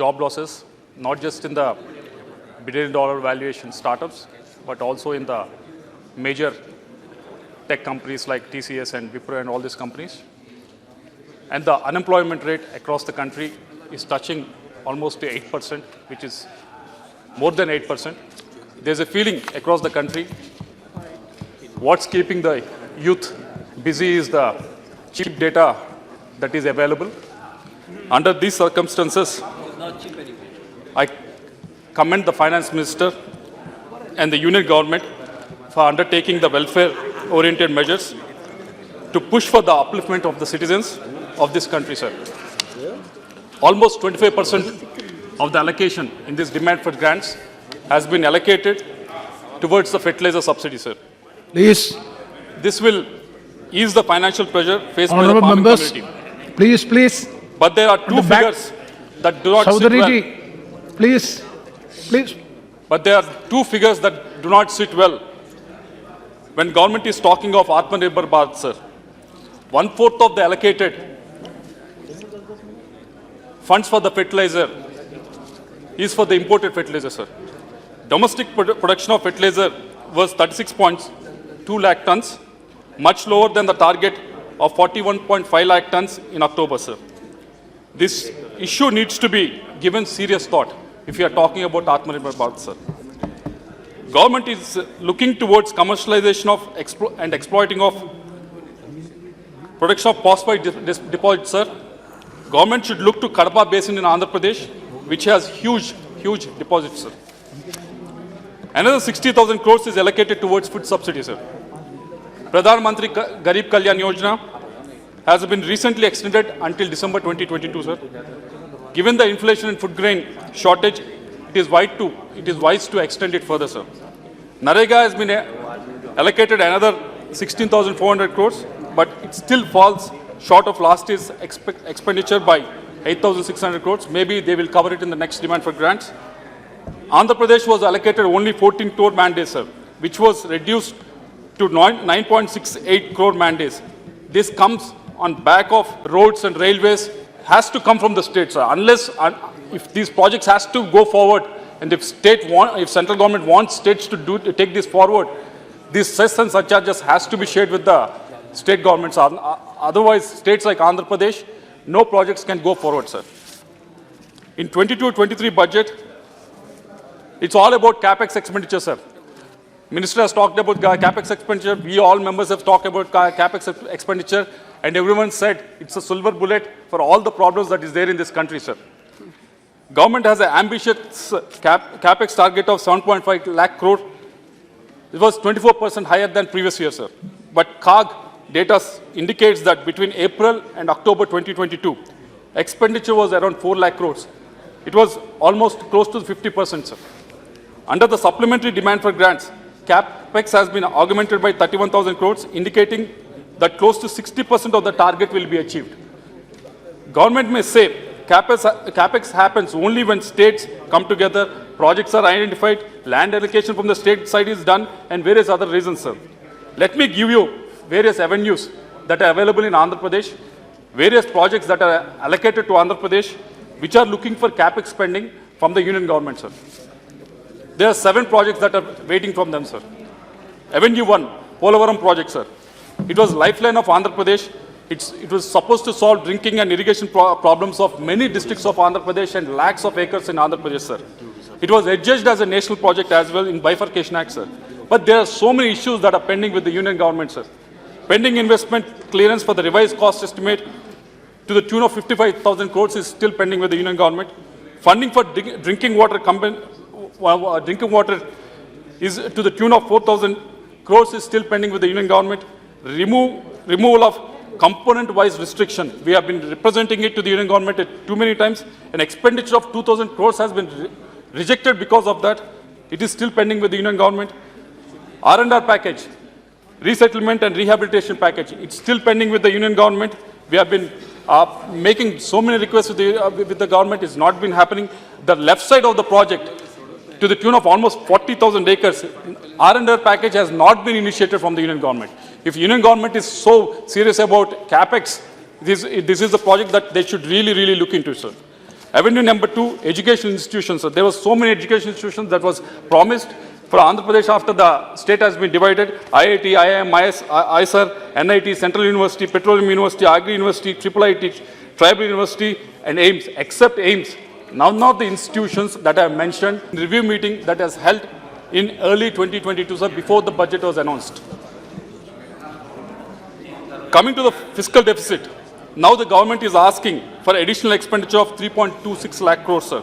job losses, not just in the billion-dollar valuation startups, but also in the major tech companies like TCS and Wipro and all these companies. And the unemployment rate across the country is touching almost to 8%, which is more than 8%. There's a feeling across the country, what's keeping the youth busy is the cheap data that is available. Under these circumstances, I commend the finance minister and the union government for undertaking the welfare-oriented measures to push for the upliftment of the citizens of this country, sir. Almost 25% of the allocation in this demand for grants has been allocated towards the fertilizer subsidy, sir. Please. This will ease the financial pressure faced Honorable by the farming members, community. please. But there are two figures that do not sit well. Please. But there are two figures that do not sit well when government is talking of Atmanirbhar Bharat, sir. 1/4 of the allocated funds for the fertilizer is for the imported fertilizer, sir. Domestic production of fertilizer was 36.2 lakh tons, much lower than the target of 41.5 lakh tons in October, sir. This issue needs to be given serious thought if you are talking about Atmanirbhar Bharat, sir. Government is looking towards commercialization of and exploiting of production of phosphate deposits, sir. Government should look to Kadapa Basin in Andhra Pradesh, which has huge deposits, sir. Another 60,000 crores is allocated towards food subsidies, sir. Pradhan Mantri Garib Kalyan Yojana has been recently extended until December 2022, sir. Given the inflation and food grain shortage, it is wise to extend it further, sir. Narega has been allocated another 16,400 crores, but it still falls short of last year's expenditure by 8,600 crores. Maybe they will cover it in the next demand for grants. Andhra Pradesh was allocated only 14 crore man-days, sir, which was reduced to 9.68 crore man-days. This comes on back of roads and railways, has to come from the state, sir. Unless, if these projects has to go forward, and if central government wants states to take this forward, these cess and surcharges has to be shared with the state governments. Otherwise, states like Andhra Pradesh, no projects can go forward, sir. In 22-23 budget, it's all about capex expenditure, sir. Minister has talked about capex expenditure. We all members have talked about capex expenditure, and everyone said it's a silver bullet for all the problems that is there in this country, sir. Government has an ambitious capex target of 7.5 lakh crore. It was 24% higher than previous year, sir. But CAG data indicates that between April and October 2022, expenditure was around 4 lakh crores. It was almost close to 50%, sir. Under the supplementary demand for grants, capex has been augmented by 31,000 crores, indicating that close to 60% of the target will be achieved. Government may say capex happens only when states come together, projects are identified, land allocation from the state side is done, and various other reasons, sir. Let me give you various avenues that are available in Andhra Pradesh, various projects that are allocated to Andhra Pradesh, which are looking for capex spending from the union government, sir. There are 7 projects that are waiting from them, sir. Avenue 1, Polavaram project, sir. It was lifeline of Andhra Pradesh. It was supposed to solve drinking and irrigation problems of many districts of Andhra Pradesh and lakhs of acres in Andhra Pradesh, sir. It was adjudged as a national project as well in Bifurcation Act, sir. But there are so many issues that are pending with the union government, sir. Pending investment clearance for the revised cost estimate to the tune of 55,000 crores is still pending with the union government. Funding for drinking water is to the tune of 4,000 crores is still pending with the union government. Removal of component-wise restriction. We have been representing it to the union government too many times. An expenditure of 2,000 crores has been rejected because of that. It is still pending with the union government. R&R package, resettlement and rehabilitation package. It's still pending with the union government. We have been making so many requests with the government. It's not been happening. The left side of the project, to the tune of almost 40,000 acres, R&R package has not been initiated from the union government. If union government is so serious about capex, this is the project that they should really look into, sir. Avenue number 2, education institutions. So there were so many education institutions that was promised for Andhra Pradesh after the state has been divided. IIT, IIM, ISR, NIT, Central University, Petroleum University, Agri University, IIIT, Tribal University, and AIMS, except AIMS. None of the institutions that I have mentioned in the review meeting that has held in early 2022, sir, before the budget was announced. Coming to the fiscal deficit, now the government is asking for additional expenditure of 3.26 lakh crores, sir.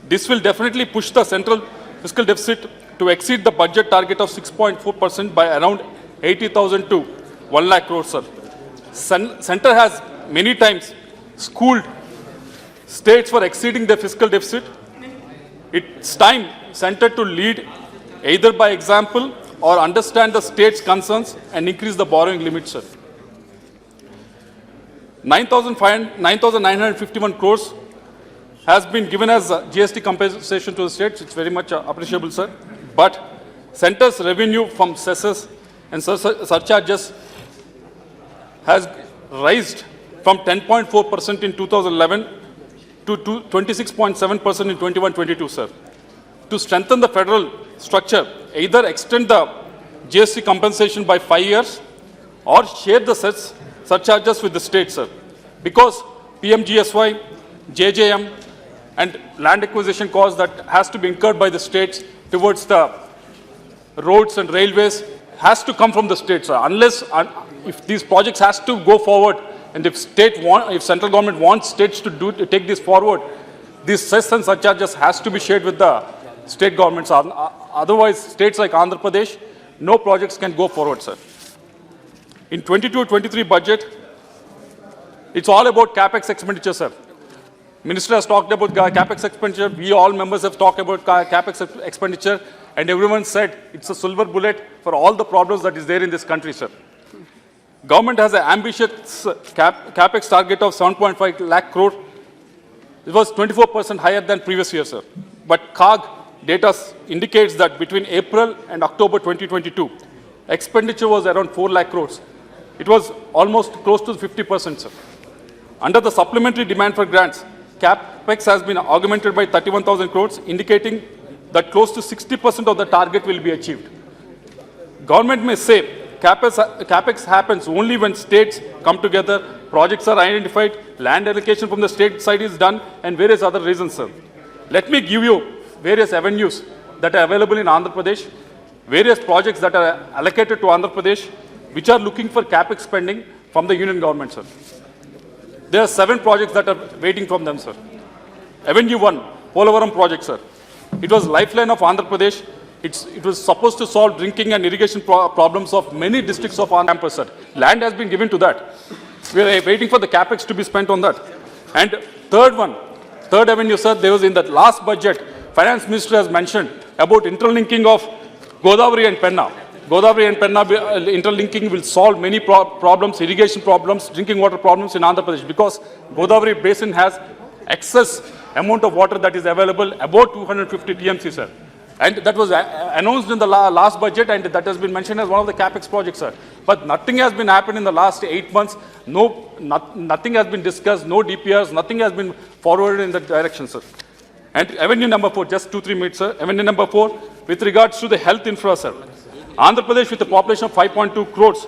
This will definitely push the central fiscal deficit to exceed the budget target of 6.4% by around 80,000 to 1 lakh crores, sir. Center has many times schooled states for exceeding their fiscal deficit. It's time center to lead either by example or understand the state's concerns and increase the borrowing limit, sir. 9,951 crores has been given as GST compensation to the states. It's very much appreciable, sir. But center's revenue from cesses and surcharges has raised from 10.4% in 2011 to 26.7% in 21-22, sir. To strengthen the federal structure, either extend the GST compensation by 5 years or share the surcharges with the states, sir. Because PMGSY, JJM, and land acquisition costs that has to be incurred by the states towards the roads and railways has to come from the states, sir. Unless, if these projects has to go forward, and if central government wants states to take this forward, these cess and surcharges has to be shared with the state governments. Otherwise, states like Andhra Pradesh, no projects can go forward, sir. In 22-23 budget, it's all about capex expenditure, sir. Minister has talked about capex expenditure. We all members have talked about capex expenditure, and everyone said it's a silver bullet for all the problems that is there in this country, sir. Government has an ambitious capex target of 7.5 lakh crore. It was 24% higher than previous year, sir. But CAG data indicates that between April and October 2022, expenditure was around 4 lakh crores. It was almost close to 50%, sir. Under the supplementary demand for grants, capex has been augmented by 31,000 crores, indicating that close to 60% of the target will be achieved. Government may say capex happens only when states come together, projects are identified, land allocation from the state side is done, and various other reasons, sir. Let me give you various avenues that are available in Andhra Pradesh, various projects that are allocated to Andhra Pradesh, which are looking for capex spending from the union government, sir. There are 7 projects that are waiting from them, sir. Avenue 1, Polavaram project, sir. It was lifeline of Andhra Pradesh. It was supposed to solve drinking and irrigation problems of many districts of Andhra campus, sir. Land has been given to that. We are waiting for the capex to be spent on that. And third avenue, sir, there was in the last budget, Finance Minister has mentioned about interlinking of Godavari and Penna. Godavari and Penna interlinking will solve many problems, irrigation problems, drinking water problems in Andhra Pradesh, because Godavari basin has excess amount of water that is available, about 250 TMC, sir. And that was announced in the last budget, and that has been mentioned as one of the capex projects, sir. But nothing has been happened in the last 8 months. Nothing has been discussed, no DPRs, nothing has been forwarded in that direction, sir. And avenue number 4, just 2-3 minutes, sir. Avenue number 4, with regards to the health infra, sir. Andhra Pradesh, with a population of 5.2 crores,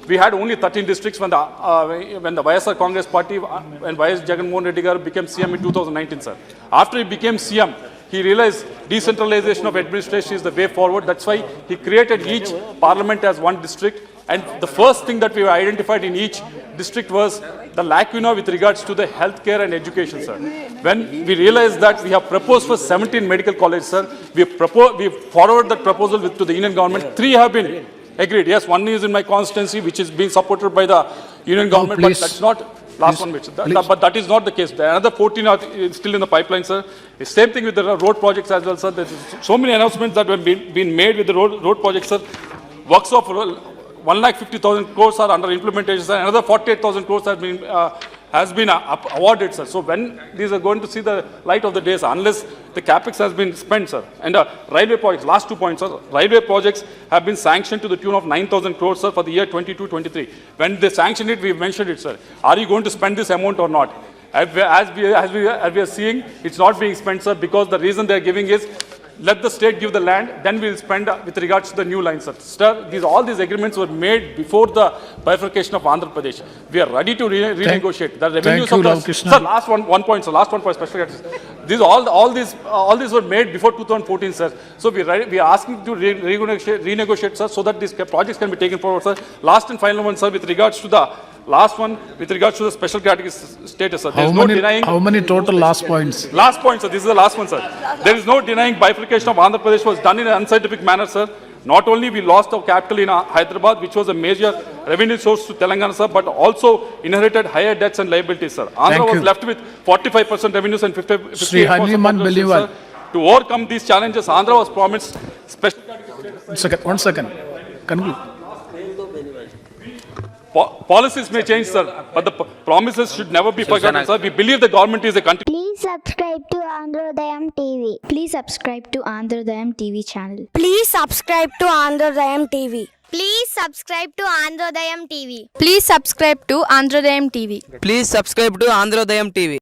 we had only 13 districts when the YSR Congress Party and YS Jagannath Reddy Garu became CM in 2019, sir. After he became CM, he realized decentralization of administration is the way forward. That's why he created each parliament as one district. And the first thing that we identified in each district was the lacuna with regards to the healthcare and education, sir. When we realized that, we have proposed for 17 medical colleges, sir. We forwarded that proposal to the union government. 3 have been agreed. Yes, one is in my constituency, which is being supported by the union government, but that's not last one, which, but that is not the case. Another 14 are still in the pipeline, sir. The same thing with the road projects as well, sir. There's so many announcements that have been made with the road projects, sir. Works of 1,50,000 crores are under implementation, sir. Another 48,000 crores has been awarded, sir. So when these are going to see the light of the day, sir, unless the capex has been spent, sir. And railway projects, last 2 points, sir. Railway projects have been sanctioned to the tune of 9,000 crores, sir, for the year 22-23. When they sanctioned it, we mentioned it, sir. Are you going to spend this amount or not? As we are seeing, it's not being spent, sir, because the reason they are giving is, let the state give the land, then we'll spend with regards to the new line, sir. Sir, all these agreements were made before the bifurcation of Andhra Pradesh. We are ready to renegotiate. The revenues you, of the... Lal Krishna. Sir, one point, sir. Last one point, special categories. All these were made before 2014, sir. So we are asking to renegotiate, sir, so that these projects can be taken forward, sir. Last and final one, sir, with regards to the special category status, sir. There is no denying... How many total last points? Last point, sir. This is the last one, sir. There is no denying bifurcation of Andhra Pradesh was done in an unscientific manner, sir. Not only we lost our capital in Hyderabad, which was a major revenue source to Telangana, sir, but also inherited higher debts and liabilities, sir. Andhra was left with 45% revenues and 58% Sri Hanuman Bellival. To overcome these challenges, Andhra was promised special category. One second. Conclude. Policies may change, sir, but the promises should never be forgotten, sir. We believe the government is a country. Please subscribe to Andhrodayam TV. Please subscribe to Andhrodayam TV channel. Please subscribe to Andhrodayam TV. Please subscribe to Andhrodayam TV. Please subscribe to Andhrodayam TV. Please subscribe to Andhrodayam TV.